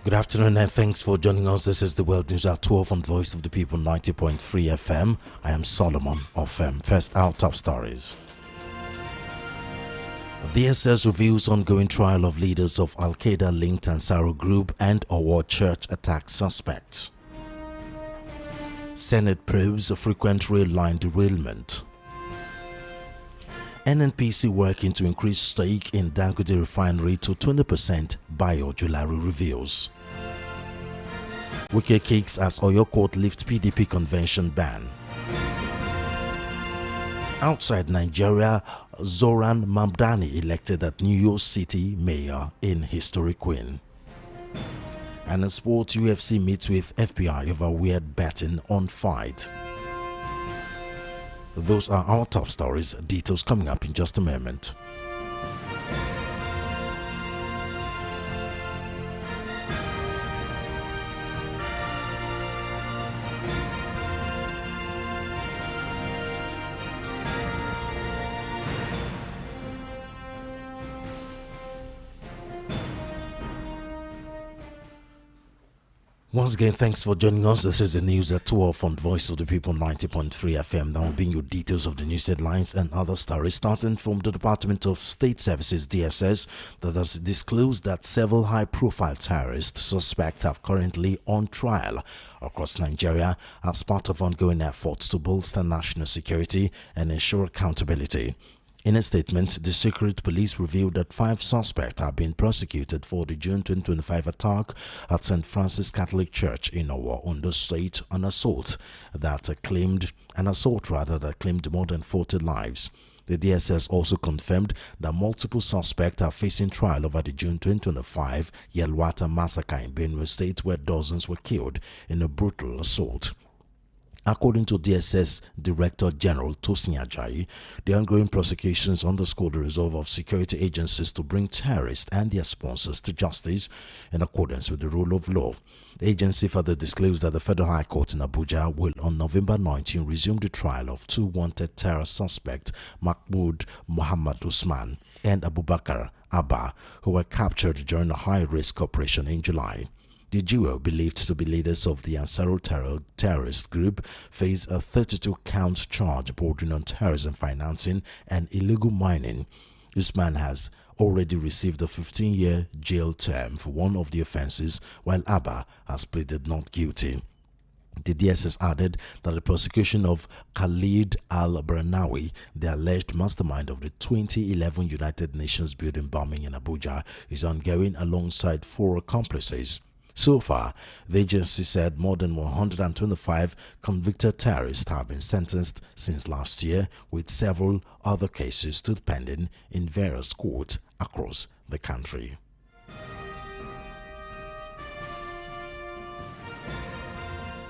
Good afternoon and thanks for joining us. This is the World News at 12 on Voice of the People 90.3 FM. I am Solomon of First, our top stories. The DSS reveals ongoing trial of leaders of Al-qaeda-linked Ansaru group and Award church attack suspects. Senate probes a frequent rail line derailment. NNPC working to increase stake in Dangote refinery to 20% Bio-Julari reveals. Wicked kicks as Oyo court lifts PDP convention ban. Outside Nigeria, Zoran Mamdani elected at New York City mayor in historic win. And in sports, UFC meets with FBI over weird betting on fight. Those are our top stories. Details coming up in just a moment. Once again, thanks for joining us. This is the news at 12 on Voice of the People 90.3 FM. Now, being your details of the news headlines and other stories, starting from the Department of State Services (DSS), that has disclosed that several high-profile terrorist suspects are currently on trial across Nigeria as part of ongoing efforts to bolster national security and ensure accountability. In a statement, the Secret Police revealed that 5 suspects are being prosecuted for the June 2025 attack at St. Francis Catholic Church in Owo, Ondo State, an assault that claimed more than 40 lives. The DSS also confirmed that multiple suspects are facing trial over the June 2025 Yelwata massacre in Benue State, where dozens were killed in a brutal assault. According to DSS Director General Tosin Ajayi, the ongoing prosecutions underscore the resolve of security agencies to bring terrorists and their sponsors to justice in accordance with the rule of law. The agency further disclosed that the Federal High Court in Abuja will on November 19 resume the trial of 2 wanted terror suspects, Mahmoud Muhammad Usman and Abubakar Abba, who were captured during a high-risk operation in July. The duo, believed to be leaders of the Ansaru terrorist group, face a 32-count charge bordering on terrorism financing and illegal mining. Usman has already received a 15-year jail term for one of the offenses, while Abba has pleaded not guilty. The DSS added that the prosecution of Khalid al-Barnawi, the alleged mastermind of the 2011 United Nations building bombing in Abuja, is ongoing alongside 4 accomplices. So far, the agency said more than 125 convicted terrorists have been sentenced since last year, with several other cases still pending in various courts across the country.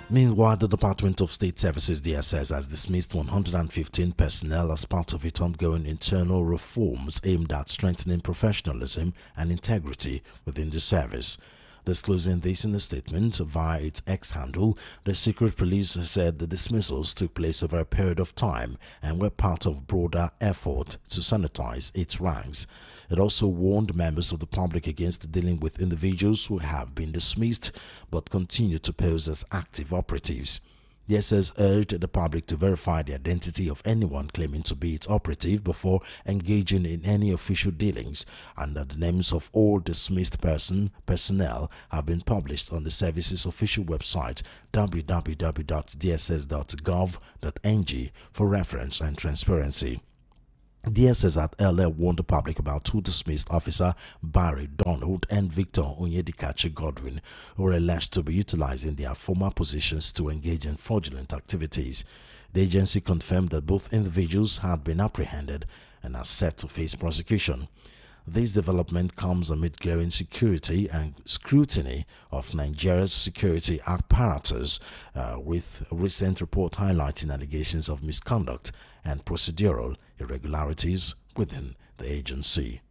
Meanwhile, the Department of State Services (DSS) has dismissed 115 personnel as part of its ongoing internal reforms aimed at strengthening professionalism and integrity within the service. Disclosing this in a statement via its X handle, the Secret Police said the dismissals took place over a period of time and were part of broader effort to sanitize its ranks. It also warned members of the public against dealing with individuals who have been dismissed but continue to pose as active operatives. The DSS urged the public to verify the identity of anyone claiming to be its operative before engaging in any official dealings, and that the names of all dismissed personnel have been published on the service's official website www.dss.gov.ng for reference and transparency. DSS had earlier warned the public about 2 dismissed officers, Barry Donald and Victor Onyedikachi Godwin, who were alleged to be utilizing their former positions to engage in fraudulent activities. The agency confirmed that both individuals had been apprehended and are set to face prosecution. This development comes amid growing security and scrutiny of Nigeria's security apparatus, with a recent report highlighting allegations of misconduct and procedural irregularities within the agency.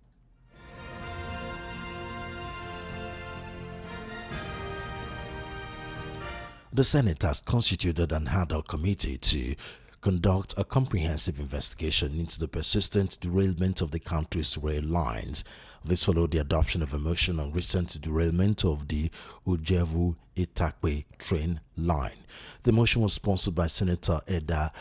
The Senate has constituted an ad hoc committee to conduct a comprehensive investigation into the persistent derailment of the country's rail lines. This followed the adoption of a motion on recent derailment of the Ojevu-Itakpe train line. The motion was sponsored by Senator Eda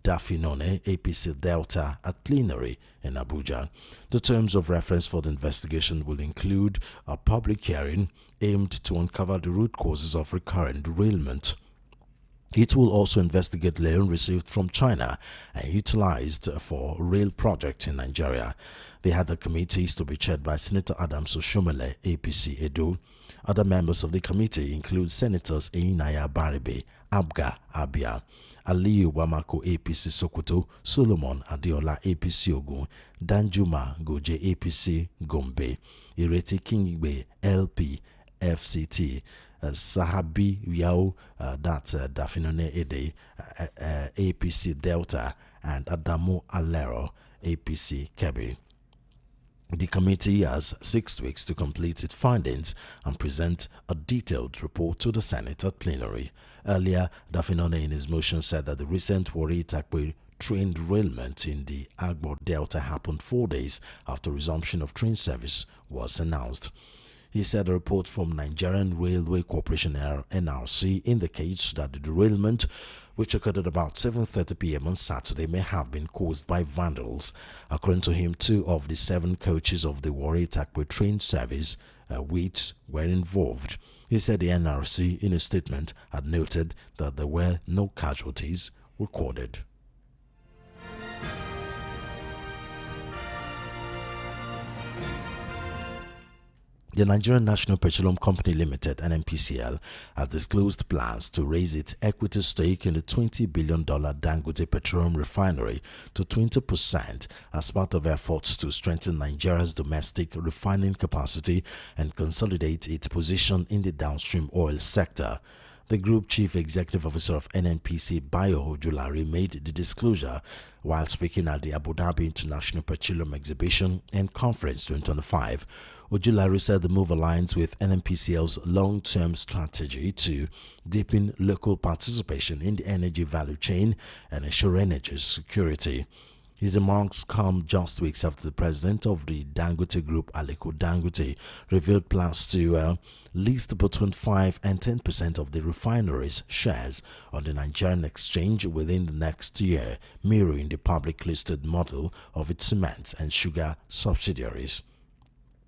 Dafinone, APC Delta, at plenary in Abuja. The terms of reference for the investigation will include a public hearing aimed to uncover the root causes of recurrent derailment. It will also investigate loan received from China and utilized for rail projects in Nigeria. The other committee is to be chaired by Senator Adams Oshomole, APC Edo. Other members of the committee include Senators Einaya Baribe, Abga Abia, Aliyu Wamako, APC Sokoto, Solomon Adeola, APC Ogun, Danjuma Goje, APC Gombe, Ireti Kingigbe, LP, FCT, Sahabi Yao, that's Dafinone Ede, APC Delta, and Adamu Alero, APC Kebbi. The committee has 6 weeks to complete its findings and present a detailed report to the Senate at plenary. Earlier, Dafinone in his motion said that the recent Warri-Itakpe train derailment in the Agbo Delta happened 4 days after resumption of train service was announced. He said a report from Nigerian Railway Corporation (NRC) indicates that the derailment, which occurred at about 7:30 p.m. on Saturday, may have been caused by vandals. According to him, 2 of the 7 coaches of the Warri-Itakpe train service which were involved. He said the NRC, in a statement, had noted that there were no casualties recorded. The Nigerian National Petroleum Company Limited (NNPCL) has disclosed plans to raise its equity stake in the $20 billion Dangote petroleum refinery to 20% as part of efforts to strengthen Nigeria's domestic refining capacity and consolidate its position in the downstream oil sector. The Group Chief Executive Officer of NNPC, Bayo Ojulari, made the disclosure while speaking at the Abu Dhabi International Petroleum Exhibition and Conference 2025. Ojulari said the move aligns with NNPCL's long-term strategy to deepen local participation in the energy value chain and ensure energy security. His remarks come just weeks after the president of the Dangote Group, Aliko Dangote, revealed plans to list between 5 and 10% of the refinery's shares on the Nigerian exchange within the next year, mirroring the public listed model of its cement and sugar subsidiaries.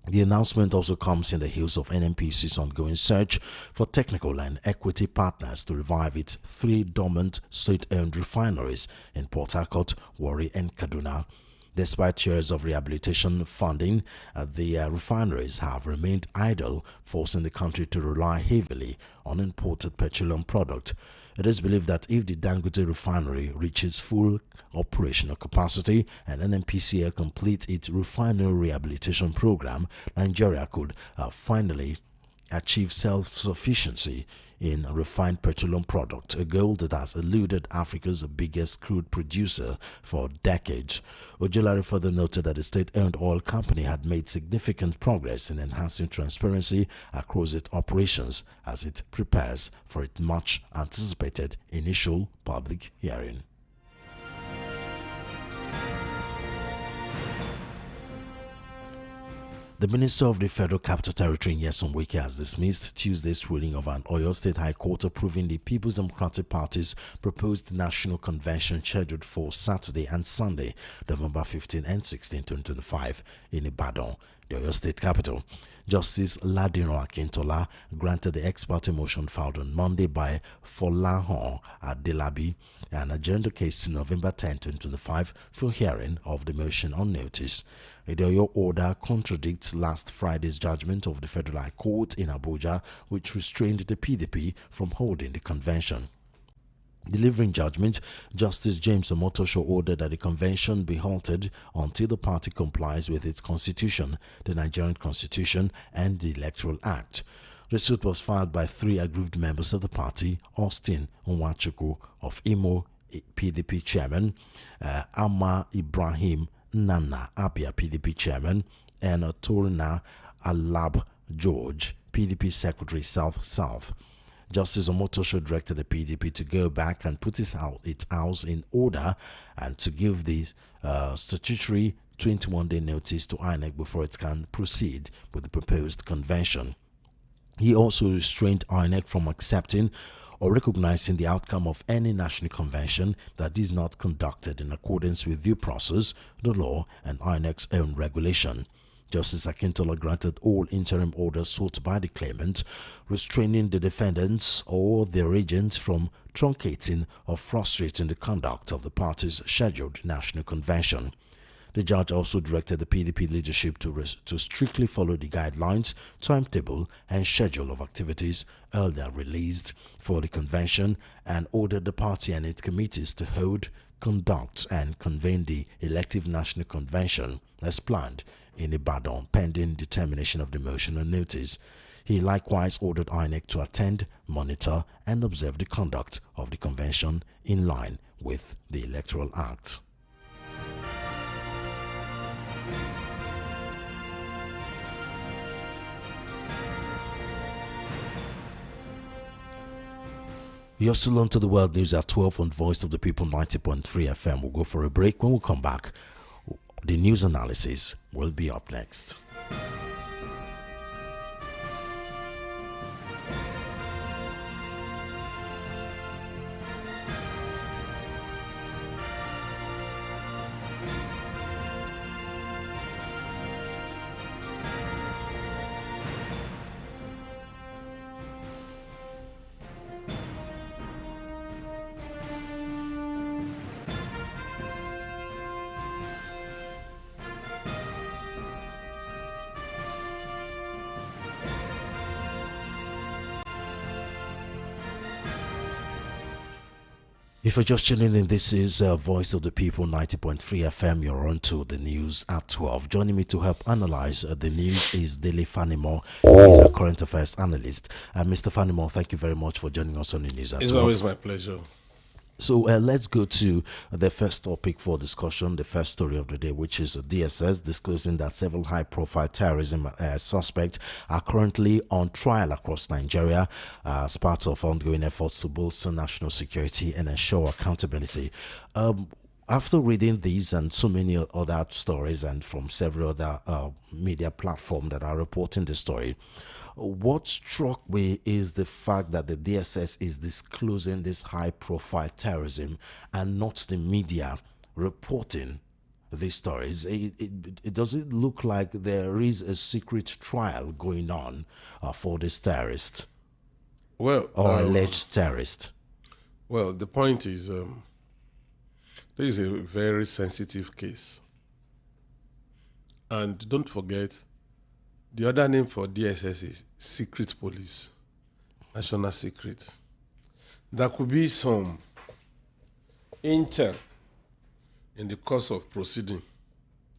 The announcement also comes in the heels of NNPC's ongoing search for technical and equity partners to revive its 3 dormant state-owned refineries in Port Harcourt, Warri, and Kaduna. Despite years of rehabilitation funding, the refineries have remained idle, forcing the country to rely heavily on imported petroleum product. It is believed that if the Dangote refinery reaches full operational capacity and NNPCL completes its refinery rehabilitation program, Nigeria could finally achieve self-sufficiency in refined petroleum products, a goal that has eluded Africa's biggest crude producer for decades. Ojulari further noted that the state-owned oil company had made significant progress in enhancing transparency across its operations as it prepares for its much-anticipated initial public hearing. The Minister of the Federal Capital Territory, Nyesom Wike, has dismissed Tuesday's ruling of an Oyo State High Court approving the People's Democratic Party's proposed national convention scheduled for Saturday and Sunday, November 15 and 16, 2025, in Ibadan, the Oyo State capital. Justice Ladino Akintola granted the ex parte motion filed on Monday by Folahon Adelabi an agenda case to November 10, 2025 for hearing of the motion on notice. The Oyo order contradicts last Friday's judgment of the Federal High Court in Abuja, which restrained the PDP from holding the convention. Delivering judgment, Justice James Omotosho ordered that the convention be halted until the party complies with its constitution, the Nigerian Constitution, and the Electoral Act. The suit was filed by 3 aggrieved members of the party: Austin Onwachukwu of Imo PDP chairman, Amma Ibrahim Nana Abia PDP chairman, and Torina Alab George PDP secretary South. Justice Omotosho directed the PDP to go back and put its house in order and to give the statutory 21-day notice to INEC before it can proceed with the proposed convention. He also restrained INEC from accepting or recognizing the outcome of any national convention that is not conducted in accordance with due process, the law, and INEC's own regulation. Justice Akintola granted all interim orders sought by the claimant, restraining the defendants or their agents from truncating or frustrating the conduct of the party's scheduled national convention. The judge also directed the PDP leadership to strictly follow the guidelines, timetable, and schedule of activities earlier released for the convention and ordered the party and its committees to hold, conduct, and convene the elective national convention as planned in Ibadan pending determination of the motion and notice. He likewise ordered INEC to attend, monitor, and observe the conduct of the convention in line with the Electoral Act. You're still on to the world news at 12 on Voice of the People 90.3 FM. We'll go for a break. When we come back, the news analysis will be up next. If you're just tuning in, this is Voice of the People 90.3 FM. You're on to the news at 12. Joining me to help analyze the news is Dele Fanimo. He's a current affairs analyst. Mr. Fanimo, thank you very much for joining us on the news at 12. It's always my pleasure. So let's go to the first topic for discussion, the first story of the day, which is DSS disclosing that several high-profile terrorism suspects are currently on trial across Nigeria as part of ongoing efforts to bolster national security and ensure accountability. After reading these and so many other stories and from several other media platforms that are reporting the story, what struck me is the fact that the DSS is disclosing this high-profile terrorism and not the media reporting these stories. Does it look like there is a secret trial going on for this terrorist? Well, or alleged terrorist? Well, the point is, this is a very sensitive case. And don't forget, the other name for DSS is Secret Police, National Secret. There could be some intel in the course of proceeding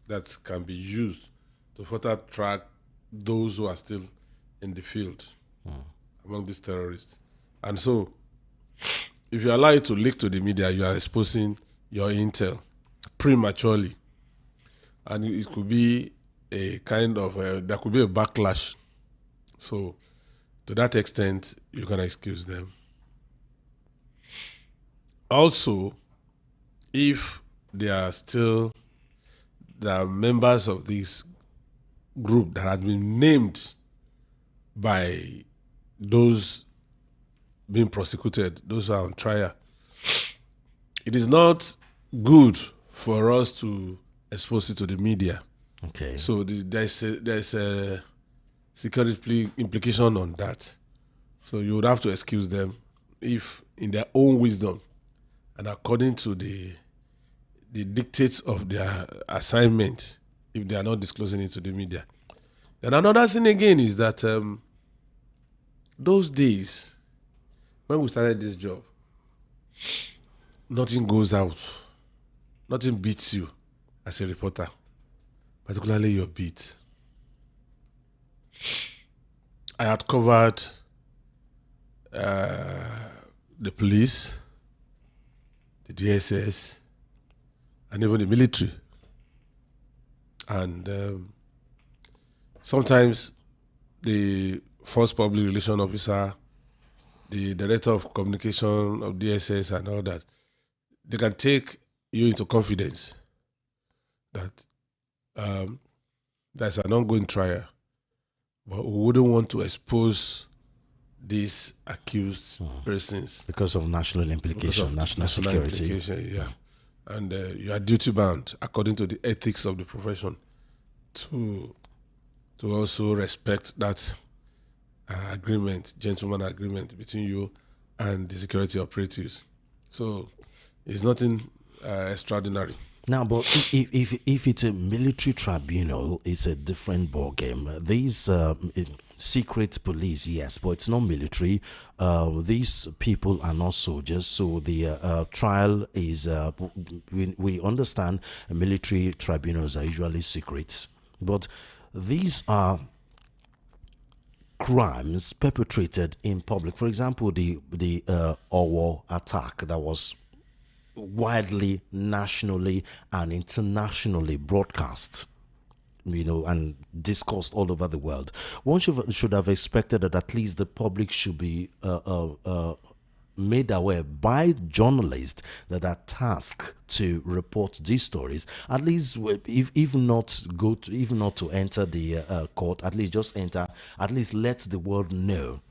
that can be used to further track those who are still in the field among these terrorists. And so, if you allow it to leak to the media, you are exposing your intel prematurely. And it could be a kind of, there could be a backlash. So, to that extent, you can excuse them. Also, if they are still the members of this group that had been named by those being prosecuted, those who are on trial, it is not good for us to expose it to the media. Okay. So there's a security implication on that. So you would have to excuse them if, in their own wisdom and according to the dictates of their assignment, if they are not disclosing it to the media. Then another thing again is that those days, when we started this job, nothing goes out. Nothing beats you as a reporter, particularly your beat. I had covered the police, the DSS, and even the military. And sometimes the first public relation officer the director of communication of DSS and all that, they can take you into confidence that there's an ongoing trial, but we wouldn't want to expose these accused persons because of national implication, national security. Yeah. And you are duty bound according to the ethics of the profession to also respect that agreement, gentleman agreement between you and the security operatives. So it's nothing extraordinary. Now, but if it's a military tribunal, it's a different ball game. These secret police, yes, but it's not military. These people are not soldiers, so the trial is. We understand military tribunals are usually secret, but these are crimes perpetrated in public. For example, the Owo attack that was widely, nationally and internationally broadcast, and discussed all over the world. One should have expected that at least the public should be made aware by journalists that are tasked to report these stories. At least, if not to enter the court, at least just enter. At least let the world know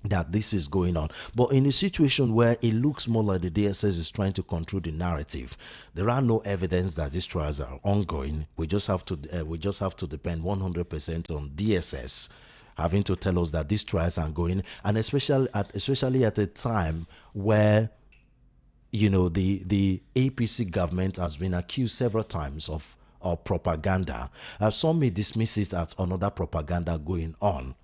that this is going on. But in a situation where it looks more like the DSS is trying to control the narrative, there are no evidence that these trials are ongoing. We just have to depend 100% on DSS having to tell us that these trials are going, and especially at a time where the APC government has been accused several times of propaganda. Some may dismiss it as another propaganda going on.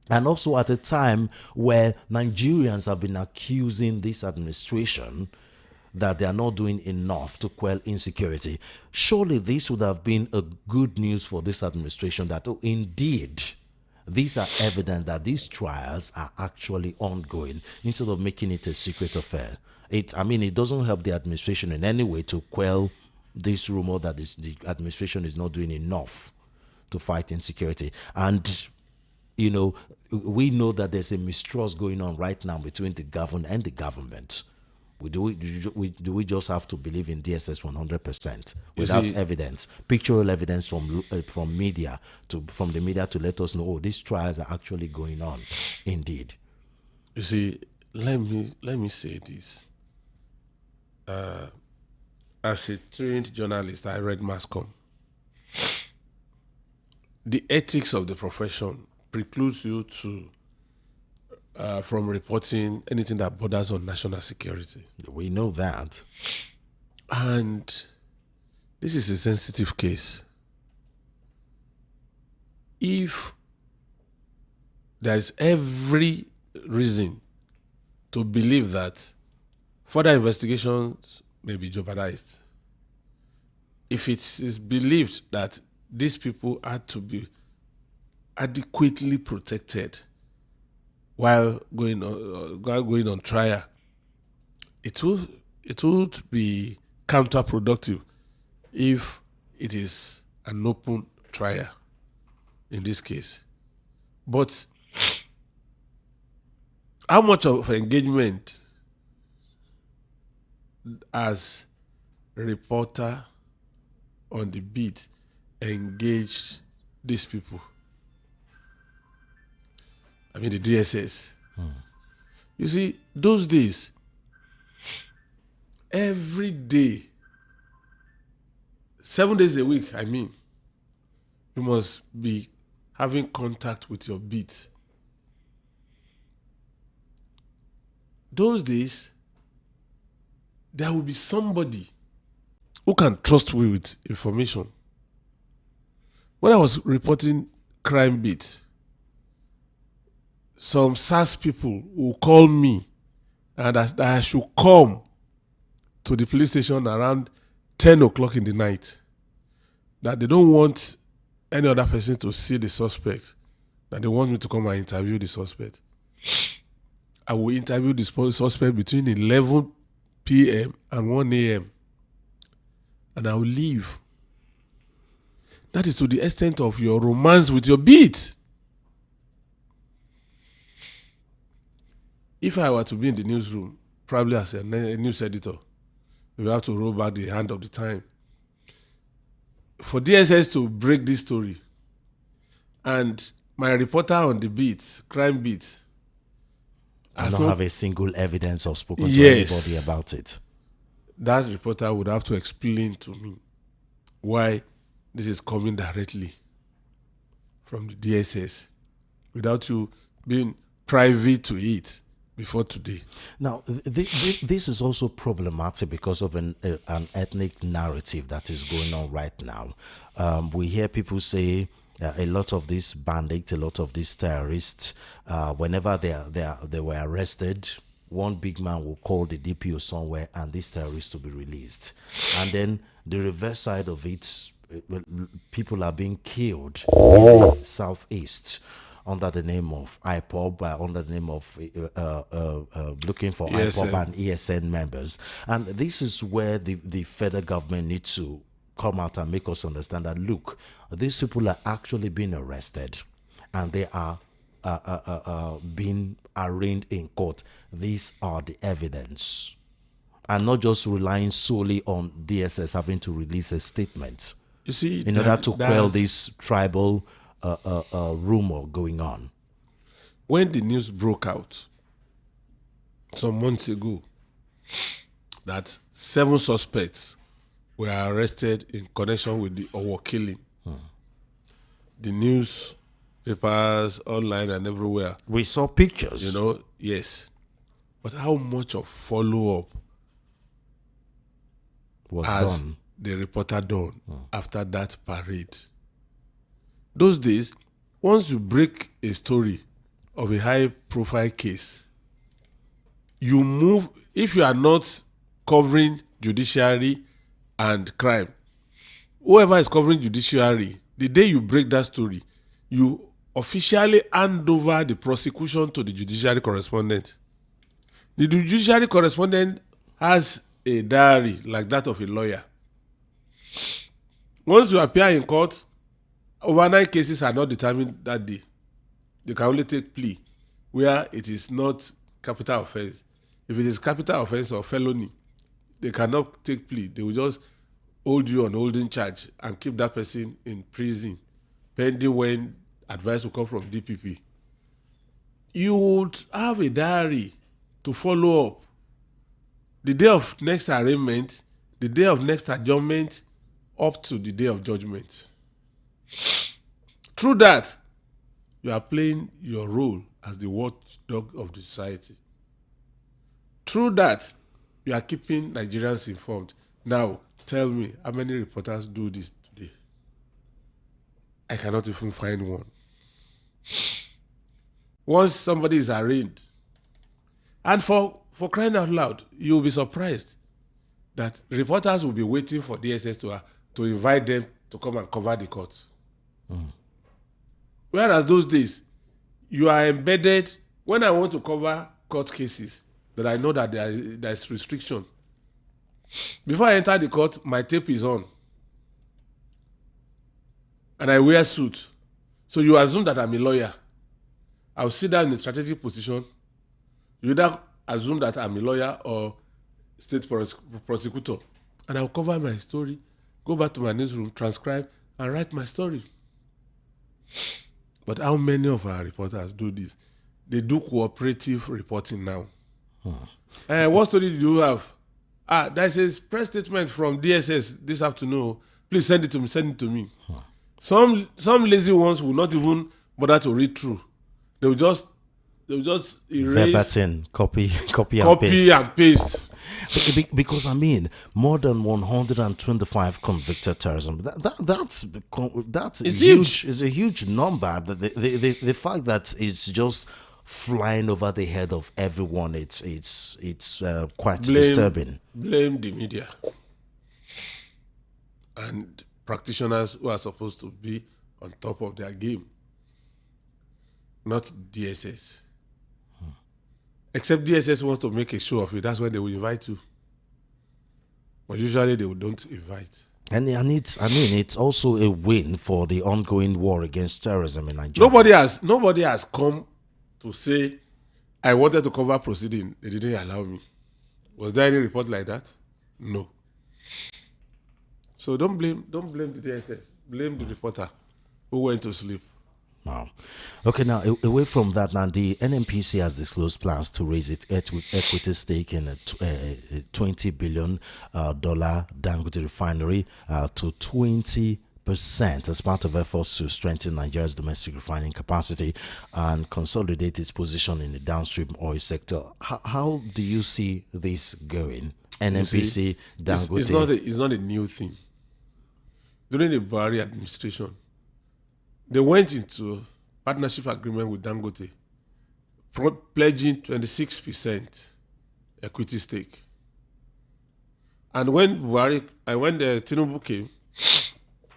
And also at a time where Nigerians have been accusing this administration that they are not doing enough to quell insecurity. Surely this would have been a good news for this administration that, indeed, these are evident that these trials are actually ongoing, instead of making it a secret affair. It doesn't help the administration in any way to quell this rumor that the administration is not doing enough to fight insecurity. And we know that there's a mistrust going on right now between the governed and the government. Do we just have to believe in DSS 100% without evidence, pictorial evidence from the media to let us know, these trials are actually going on, indeed? You see, let me say this. As a trained journalist, I read mass comm. The ethics of the profession precludes you from reporting anything that borders on national security. We know that. And this is a sensitive case. If there's every reason to believe that further investigations may be jeopardized, if it is believed that these people had to be adequately protected while going on trial, it would be counterproductive if it is an open trial in this case. But how much of engagement as a reporter on the beat engaged these people? The DSS. You see, those days, every day, 7 days a week, you must be having contact with your beat. Those days, there will be somebody who can trust me with information. When I was reporting crime beats, some SARS people will call me and that I should come to the police station around 10 o'clock in the night. That they don't want any other person to see the suspect. That they want me to come and interview the suspect. I will interview the suspect between 11 p.m. and 1 a.m. And I will leave. That is to the extent of your romance with your beat. if I were to be in the newsroom, probably as a news editor, we have to roll back the hand of the time. For DSS to break this story, and my reporter on the beat, crime beat, I don't have a single evidence or spoken to Yes. anybody about it. That reporter would have to explain to me why this is coming directly from the DSS without you being privy to it before today. Now, this is also problematic because of an ethnic narrative that is going on right now. We hear people say a lot of these bandits, a lot of these terrorists, whenever they were arrested, one big man will call the DPO somewhere and these terrorists to be released. And then the reverse side of it, people are being killed in the southeast under the name of IPOB, under the name of looking for ESN. IPOB and ESN members. And this is where the federal government needs to come out and make us understand that, look, these people are actually being arrested and they are being arraigned in court. These are the evidence. And not just relying solely on DSS having to release a statement You see, in order to quell this tribal rumor going on. when the news broke out some months ago that 7 suspects were arrested in connection with the Owo killing, the news papers, online and everywhere, We saw pictures. yes. But how much of follow-up was has done. the reporter done after that parade? Those days, once you break a story of a high-profile case, you move. If you are not covering judiciary and crime, whoever is covering judiciary, the day you break that story, you officially hand over the prosecution to the judiciary correspondent. The judiciary correspondent has a diary like that of a lawyer. Once you appear in court, overnight cases are not determined that day. They can only take plea where it is not capital offense. If it is capital offense or felony, they cannot take plea. They will just hold you on holding charge and keep that person in prison pending when advice will come from DPP. You would have a diary to follow up. The day of next arraignment, the day of next adjournment, up to the day of judgment. Through that, you are playing your role as the watchdog of the society. Through that, you are keeping Nigerians informed. Now, tell me, how many reporters do this today? I cannot even find one. Once somebody is arraigned, and for crying out loud, you will be surprised that reporters will be waiting for DSS to invite them to come and cover the court. Whereas those days, you are embedded. When I want to cover court cases, that I know that there is restriction. Before I enter the court, my tape is on. And I wear suit. So you assume that I'm a lawyer. I'll sit down in a strategic position. You either assume that I'm a lawyer or state prosecutor. And I'll cover my story, go back to my newsroom, transcribe, and write my story. But how many of our reporters do this? They do cooperative reporting now. What story do you have? There's a press statement from DSS this afternoon. Please send it to me. Some lazy ones will not even bother to read through. They will just erase, Verbatim, copy and paste. Because I mean, more than 125 convicted terrorism. That's huge. It's a huge number. The fact that it's just flying over the head of everyone, it's quite disturbing. Blame the media and practitioners who are supposed to be on top of their game, not DSS. Except DSS wants to make a show of it. That's when they will invite you. But usually they don't invite. And it's also a win for the ongoing war against terrorism in Nigeria. Nobody has come to say, I wanted to cover proceeding. They didn't allow me. Was there any report like that? No. So don't blame the DSS. Blame the reporter who went to sleep. Wow. Okay, now away from that, now the NNPC has disclosed plans to raise its equity stake in a $20 billion Dangote refinery to 20% as part of efforts to strengthen Nigeria's domestic refining capacity and consolidate its position in the downstream oil sector. How do you see this going? NNPC, Dangote. It's not a new thing. During the Buhari administration, they went into partnership agreement with Dangote, pledging 26% equity stake. And when Tinubu came,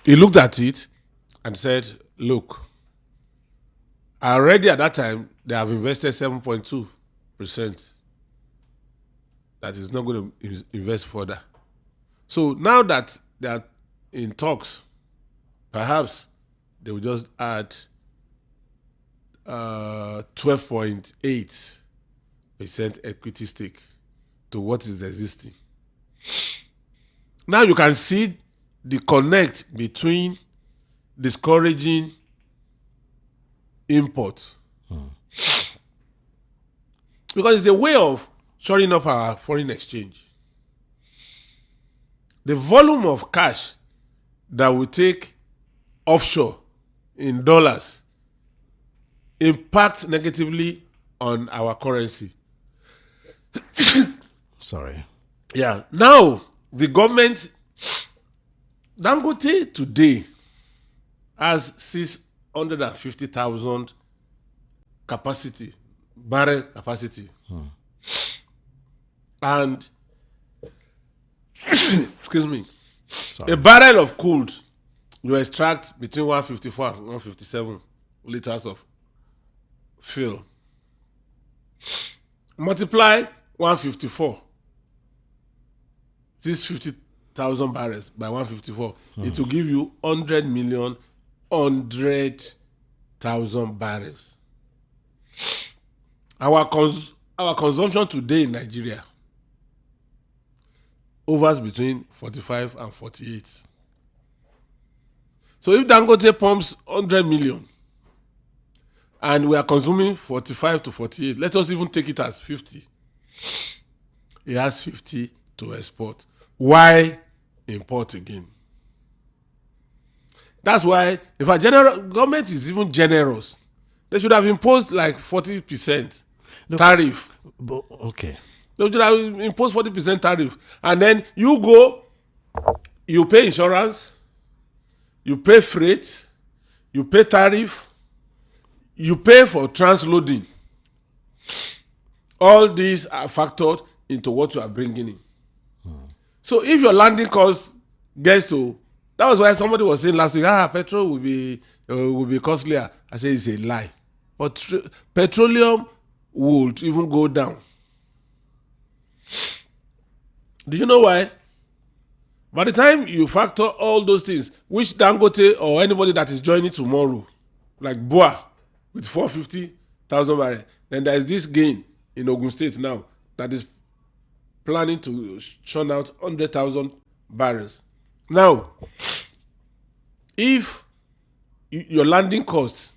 he looked at it and said, look, already at that time, they have invested 7.2%. That is not going to invest further. So now that they are in talks, perhaps they will just add 12.8% equity stake to what is existing. Now you can see the connect between discouraging import. Because it's a way of shoring up our foreign exchange. The volume of cash that we take offshore in dollars impacts negatively on our currency. Sorry. Yeah. Now, the government, Dangote today has 650,000 barrel capacity. And, excuse me, a barrel of crude, you extract between 154 and 157 liters of fuel. Multiply 154, this 50,000 barrels by 154, it will give you 100,000 barrels. Our consumption today in Nigeria hovers between 45 and 48. So if Dangote pumps 100 million and we are consuming 45 to 48, let us even take it as 50. He has 50 to export. Why import again? That's why if a government is even generous, they should have imposed like 40% tariff. Okay. They should have imposed 40% tariff. And then you go, you pay insurance, you pay freight, you pay tariff, you pay for transloading. All these are factored into what you are bringing in. So if your landing cost gets to, that was why somebody was saying last week, petrol will be costlier. I say it's a lie. But petroleum would even go down. Do you know why? By the time you factor all those things, which Dangote or anybody that is joining tomorrow, like Boa with 450,000 barrels, then there is this gain in Ogun State now that is planning to churn out 100,000 barrels. Now, if your landing costs,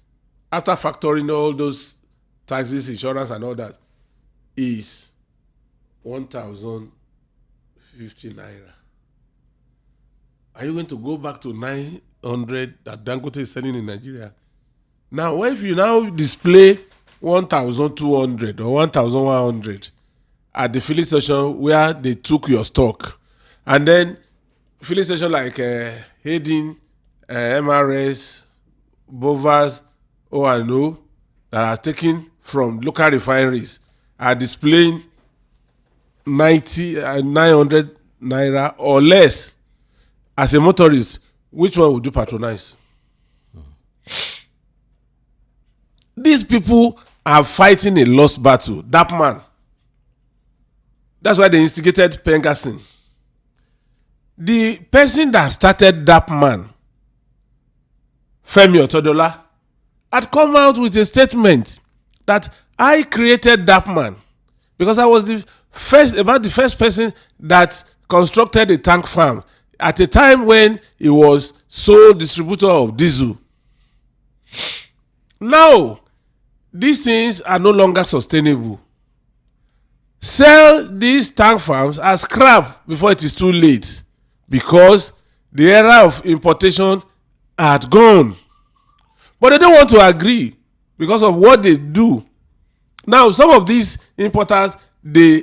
after factoring all those taxes, insurance, and all that, is 1,050 naira, are you going to go back to 900 that Dangote is selling in Nigeria? Now, if you now display 1,200 or 1,100 at the filling station where they took your stock, and then filling station like Hayden, MRS, Bovas, O&O that are taken from local refineries are displaying 900 naira or less. As a motorist, which one would you patronize? These people are fighting a lost battle. That man. That's why they instigated Pengassin. The person that started that man, Femi Otodola, had come out with a statement that I created that man because I was the first person that constructed a tank farm at a time when he was sole distributor of diesel. Now, these things are no longer sustainable. Sell these tank farms as scrap before it is too late, because the era of importation had gone. But they don't want to agree because of what they do. Now, some of these importers, they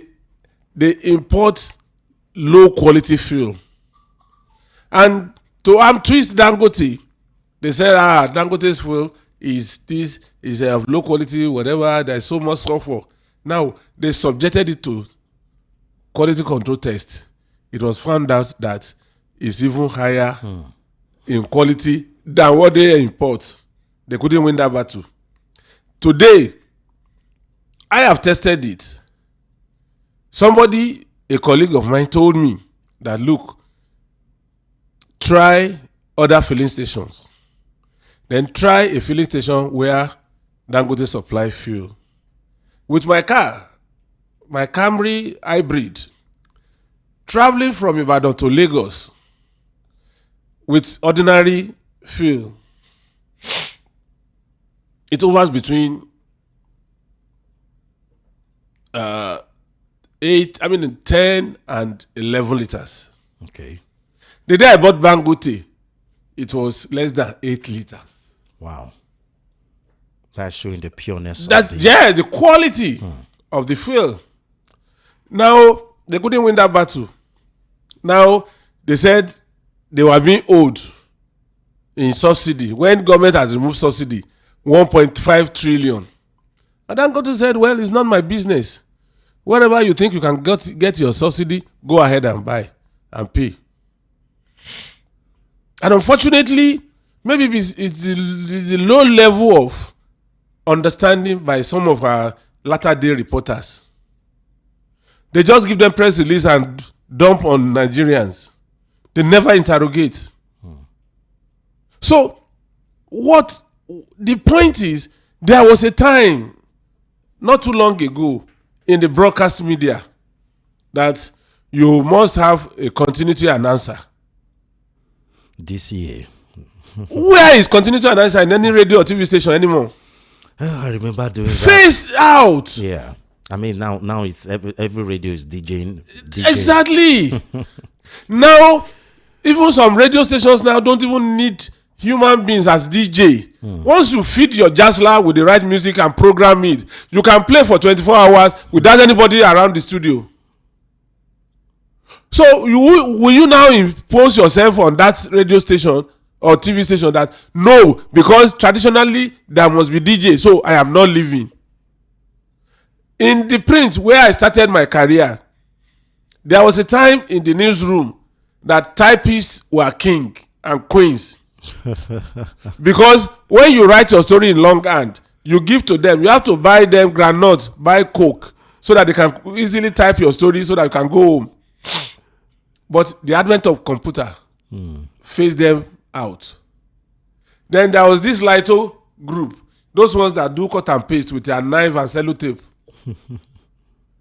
import low quality fuel. And to twist Dangote, they said, Dangote's fuel is of low quality, whatever, there's so much sulfur. Now, they subjected it to quality control test. It was found out that it's even higher in quality than what they import. They couldn't win that battle. Today, I have tested it. Somebody, a colleague of mine, told me that, look, try other filling stations. Then try a filling station where Dangote supply fuel. With my car, my Camry hybrid, traveling from Ibadan to Lagos with ordinary fuel, it hovers between 10 and 11 liters. Okay. The day I bought Dangote, it was less than 8 liters. Wow. That's showing the pureness of the quality of the fuel. Now, they couldn't win that battle. Now, they said they were being owed in subsidy. When government has removed subsidy, 1.5 trillion. And Dangote said, well, it's not my business. Wherever you think you can get your subsidy, go ahead and buy and pay. And unfortunately, maybe it's the low level of understanding by some of our latter-day reporters. They just give them press release and dump on Nigerians. They never interrogate. So, what the point is, there was a time, not too long ago, in the broadcast media, that you must have a continuity announcer. DCA. Where is continuity announcer in any radio or TV station anymore? I remember doing Phased out. Yeah. I mean, now it's every radio is DJing. Exactly. Now, even some radio stations now don't even need human beings as DJ. Once you feed your jazzler with the right music and program it, you can play for 24 hours without anybody around the studio. So will you now impose yourself on that radio station or TV station that no, because traditionally there must be DJ, so I am not leaving? In the print where I started my career, there was a time in the newsroom that typists were king and queens. Because when you write your story in longhand, you give to them, you have to buy them groundnut, buy coke, so that they can easily type your story so that you can go home. But the advent of computer phased them out. Then there was this Lito group, those ones that do cut and paste with their knife and sellotape.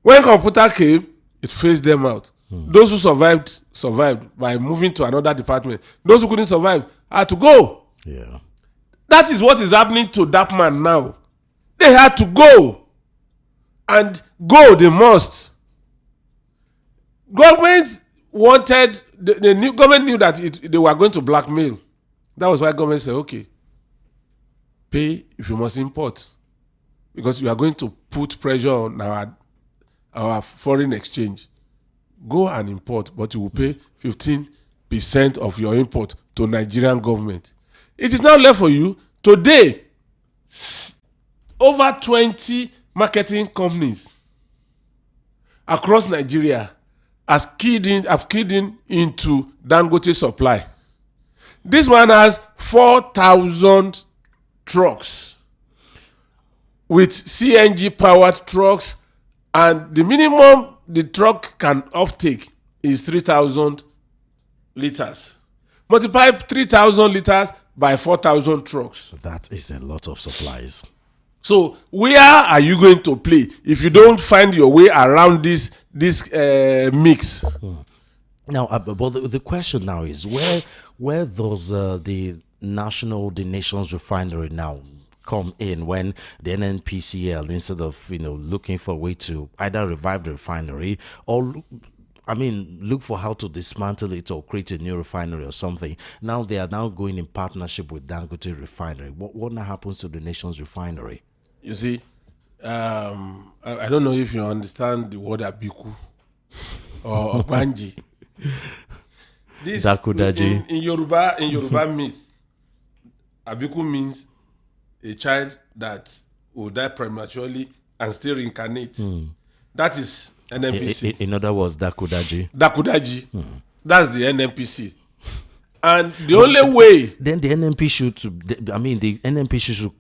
When computer came, it phased them out. Those who survived by moving to another department. Those who couldn't survive had to go. Yeah. That is what is happening to that man now. They had to go. And go they must. Government wanted, the new government knew that they were going to blackmail. That was why government said, okay, pay if you must import. Because you are going to put pressure on our foreign exchange. Go and import, but you will pay 15% of your import to Nigerian government. It is now left for you. Today, over 20 marketing companies across Nigeria have keyed in into Dangote supply. This one has 4,000 trucks with CNG powered trucks, and the minimum the truck can offtake is 3,000 liters. Multiply 3,000 liters by 4,000 trucks. That is a lot of supplies. So where are you going to play if you don't find your way around this mix? Now, but the question now is where does the nation's refinery now come in when the NNPCL, instead of looking for a way to either revive the refinery or look for how to dismantle it or create a new refinery or something. Now they are now going in partnership with Dangote refinery. What now happens to the nation's refinery? You see, I don't know if you understand the word abiku or banji. This Dakudaji. in Yoruba myth, abiku means a child that will die prematurely and still reincarnate. That is NNPC. In other words, Dakudaji. Dakudaji. That's the NNPC. And the only way... Then the NNP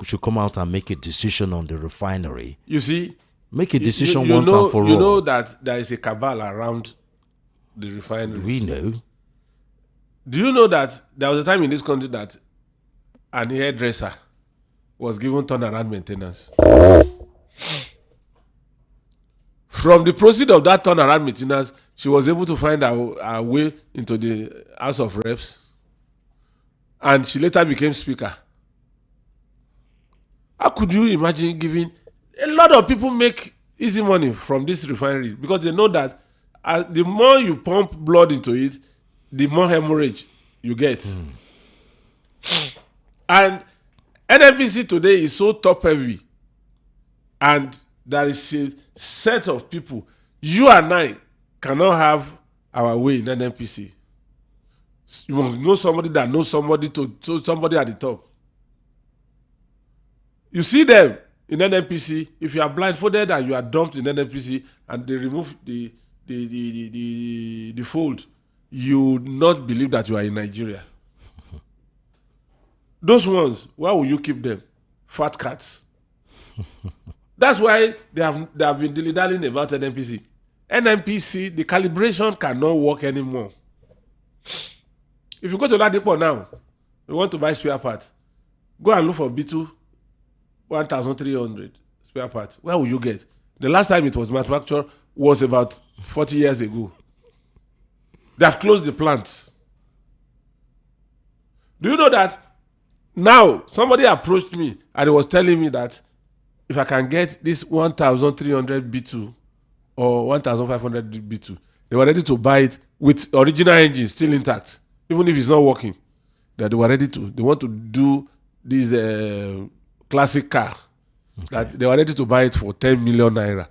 should come out and make a decision on the refinery. You see? Make a decision once and for all. You know that there is a cabal around the refineries. We know. Do you know that there was a time in this country that an hairdresser was given turnaround maintenance? From the proceeds of that turnaround maintenance, she was able to find her way into the House of Reps. And she later became speaker. How could you imagine giving... A lot of people make easy money from this refinery because they know that the more you pump blood into it, the more hemorrhage you get. And NNPC today is so top heavy. And there is a set of people. You and I cannot have our way in NNPC. You must know somebody that knows somebody to somebody at the top. You see them in NNPC. If you are blindfolded and you are dumped in NNPC and they remove the fold, you would not believe that you are in Nigeria. Those ones, why will you keep them? Fat cats. That's why they have been dilly-dallying about NNPC. NNPC, the calibration cannot work anymore. If you go to Ladipo now, you want to buy spare part, go and look for B2 1,300 spare part. Where will you get? The last time it was manufactured was about 40 years ago. They have closed the plant. Do you know that now somebody approached me and he was telling me that if I can get this 1,300 B2 or 1,500 B2, they were ready to buy it with original engine still intact, even if it's not working. That they were ready to. They want to do this classic car. Okay. That they were ready to buy it for 10 million naira.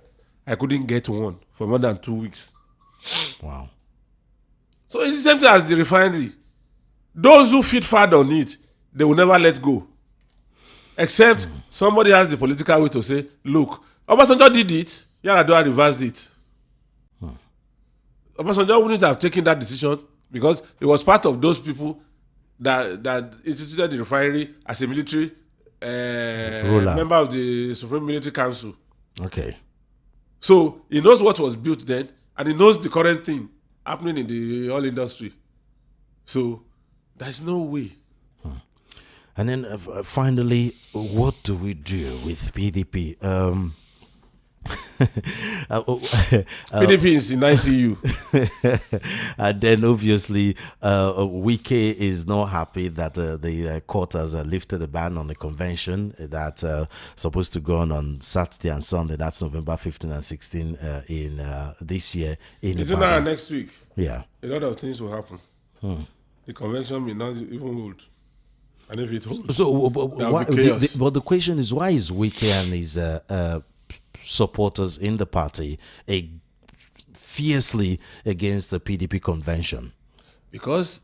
I couldn't get one for more than 2 weeks. Wow. So it's the same thing as the refinery. Those who feed fat on it, they will never let go. Except somebody has the political way to say, look, Obasanjo did it, Yar'Adua reversed it. Obasanjo wouldn't have taken that decision because he was part of those people that instituted the refinery as a military member of the Supreme Military Council. Okay. So he knows what was built then, and he knows the current thing happening in the oil industry. So there's no way. And then finally, what do we do with PDP? PDP is in ICU. And then obviously, Wike is not happy that the court has lifted the ban on the convention that's supposed to go on Saturday and Sunday. That's November 15 and 16 in this year. Is it not next week? Yeah. A lot of things will happen. The convention may not even hold. And if it holds, so but the question is, why is Wike and his supporters in the party fiercely against the PDP convention? Because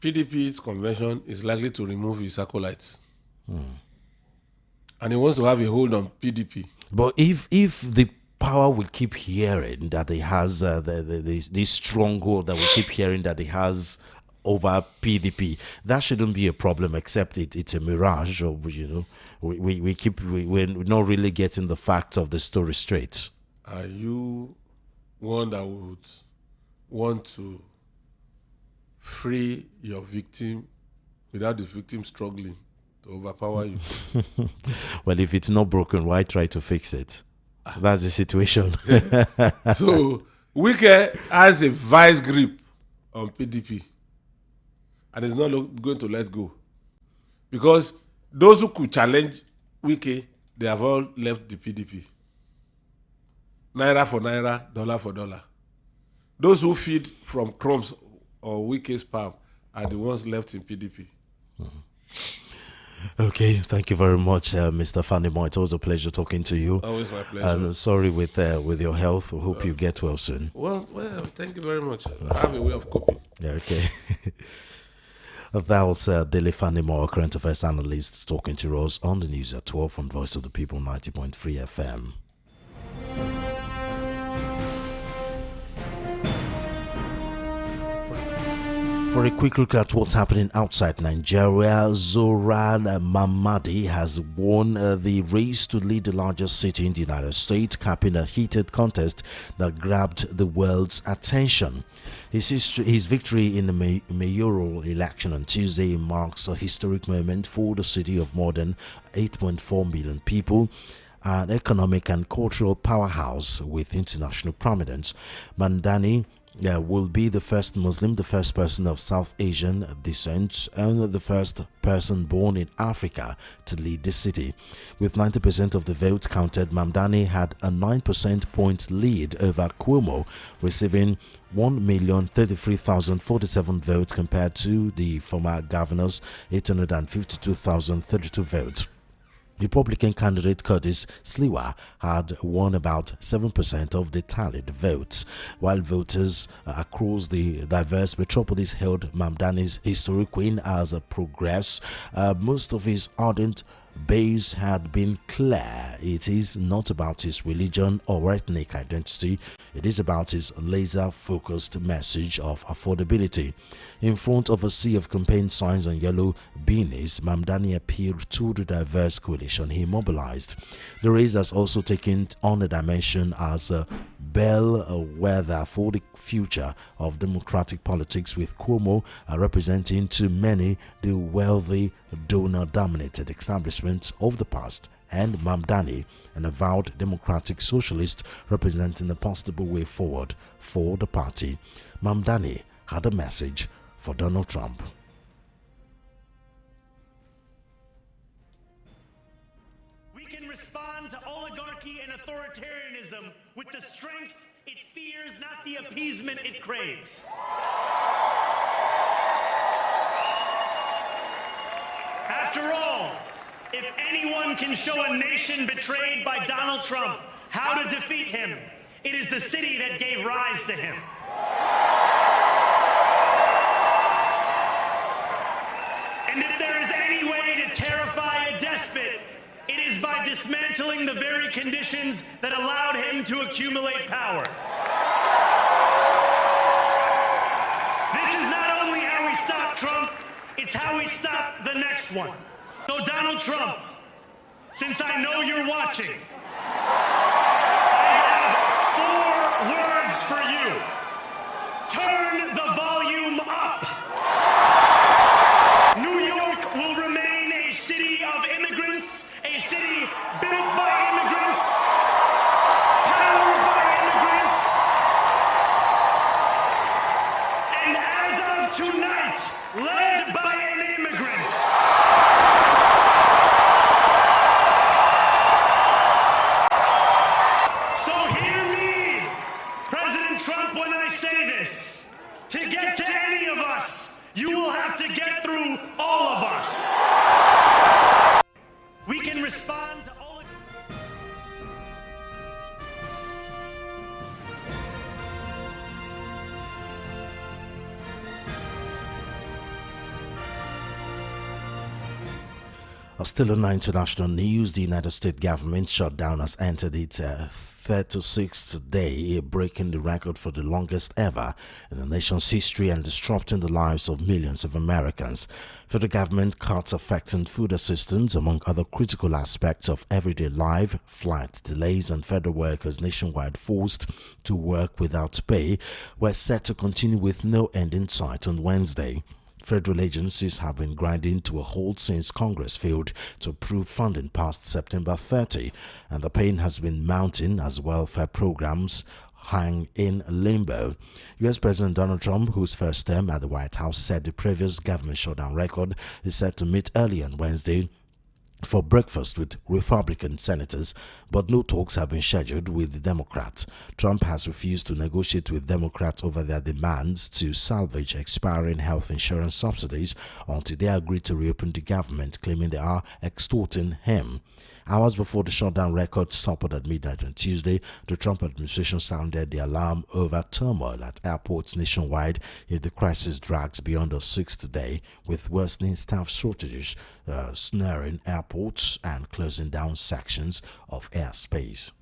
PDP's convention is likely to remove his acolytes. And he wants to have a hold on PDP. But if the power will keep hearing that he has this stronghold that we keep hearing that he has over PDP, that shouldn't be a problem, except it's a mirage, or we're not really getting the facts of the story straight. Are you one that would want to free your victim without the victim struggling to overpower you. Well, if it's not broken, why try to fix it? That's the situation. So Wike has a vice grip on PDP and is not going to let go. Because those who could challenge Wike, they have all left the PDP. Naira for naira, dollar for dollar. Those who feed from crumbs or Wike's palm are the ones left in PDP. Okay, thank you very much, Mr. Fanimo. It was a pleasure talking to you. Always my pleasure. Sorry with your health. I hope you get well soon. Well, thank you very much. I have a way of coping. Yeah, okay. That was Daily Fanimo, current affairs analyst, talking to us on the news at 12 on Voice of the People 90.3 FM. For a quick look at what's happening outside Nigeria, Zoran Mamadi has won the race to lead the largest city in the United States, capping a heated contest that grabbed the world's attention. His victory in the mayoral election on Tuesday marks a historic moment for the city of more than 8.4 million people, an economic and cultural powerhouse with international prominence. Mandani will be the first Muslim, the first person of South Asian descent, and the first person born in Africa to lead the city. With 90% of the votes counted, Mamdani had a 9% point lead over Cuomo, receiving 1,033,047 votes compared to the former governor's 852,032 votes. Republican candidate Curtis Sliwa had won about 7% of the tallied votes, while voters across the diverse metropolis hailed Mamdani's historic win as a progress. Most of his ardent base had been clear. It is not about his religion or ethnic identity. It is about his laser-focused message of affordability. In front of a sea of campaign signs and yellow beanies, Mamdani appealed to the diverse coalition he mobilized. The race has also taken on a dimension as a bellwether for the future of democratic politics, with Cuomo representing to many the wealthy, donor-dominated establishment of the past, and Mamdani, an avowed democratic socialist, representing the possible way forward for the party. Mamdani had a message for Donald Trump. We can respond to oligarchy and authoritarianism with the strength it fears, not the appeasement it craves. After all, if anyone can show a nation betrayed by Donald Trump how to defeat him, it is the city that gave rise to him. And if there is any way to terrify a despot, it is by dismantling the very conditions that allowed him to accumulate power. This is not only how we stop Trump, it's how we stop the next one. So Donald Trump, since I know you're watching, I have 4 words for you. Turn the volume up. New York will remain a city of immigrants, a city built by immigrants, powered by immigrants, and as of tonight, led by an immigrant. So hear me, President Trump, when I say this. To get to any of us, you will have to get through all of us. We can respond to all of Still in international news, the United States government shutdown has entered its 36th day, breaking the record for the longest ever in the nation's history and disrupting the lives of millions of Americans. Federal government cuts affecting food assistance, among other critical aspects of everyday life, flight delays, and federal workers nationwide forced to work without pay, were set to continue with no end in sight on Wednesday. Federal agencies have been grinding to a halt since Congress failed to approve funding past September 30, and the pain has been mounting as welfare programs hang in limbo. U.S. President Donald Trump, whose first term at the White House set the previous government shutdown record, is set to meet early on Wednesday for breakfast with Republican senators, but no talks have been scheduled with the Democrats. Trump has refused to negotiate with Democrats over their demands to salvage expiring health insurance subsidies until they agree to reopen the government, claiming they are extorting him. Hours before the shutdown record stopped at midnight on Tuesday, the Trump administration sounded the alarm over turmoil at airports nationwide if the crisis drags beyond the sixth day, with worsening staff shortages snaring airports and closing down sections of airspace.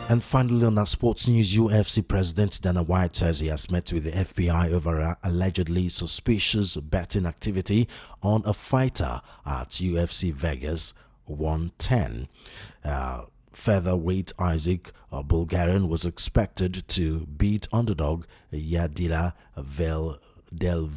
And finally, on our sports news, UFC President Dana White says he has met with the FBI over allegedly suspicious betting activity on a fighter at UFC Vegas 110. Featherweight Isaac Bulgarian was expected to beat underdog Yadila Del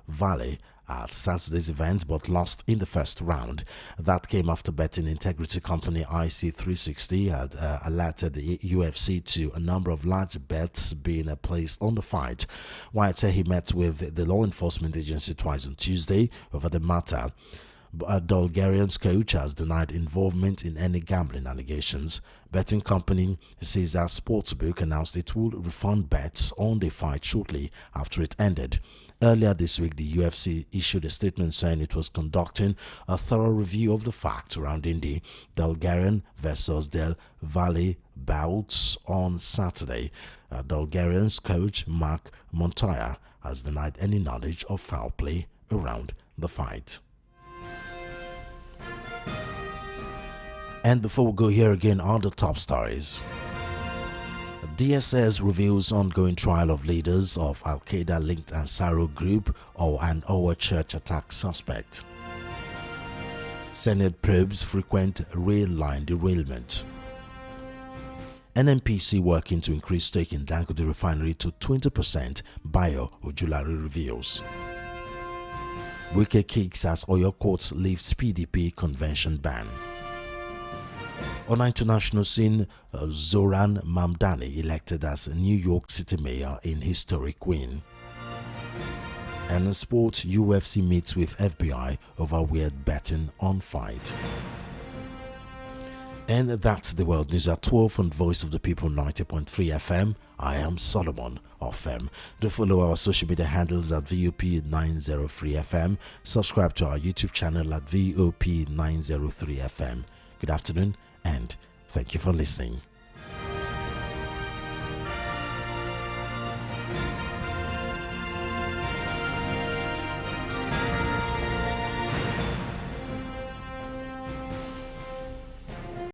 Valle at Saturday's event, but lost in the first round. That came after betting integrity company IC360 had alerted the UFC to a number of large bets being placed on the fight. White said he met with the law enforcement agency twice on Tuesday over the matter. Bulgarian's coach has denied involvement in any gambling allegations. Betting company Caesar Sportsbook announced it will refund bets on the fight shortly after it ended. Earlier this week, the UFC issued a statement saying it was conducting a thorough review of the facts surrounding the Bulgarian versus Del Valle bouts on Saturday. Bulgarian's coach Mark Montoya has denied any knowledge of foul play around the fight. And before we go, here again are the top stories. DSS reveals ongoing trial of leaders of Al-qaeda-linked Ansaru group or an Owa church attack suspect. Senate probes frequent rail line derailment. NNPC working to increase stake in Dangote refinery to 20%, Bayo Ojulari reveals. Wike kicks as Oyo courts lifts PDP convention ban. On international scene, Zoran Mamdani elected as New York City mayor in historic win. And in sport, UFC meets with FBI over weird betting on fight. And that's the world news at 12 on Voice of the People 90.3 FM. I am Solomon of M. Do follow our social media handles at VOP903FM. Subscribe to our YouTube channel at VOP903FM. Good afternoon and thank you for listening.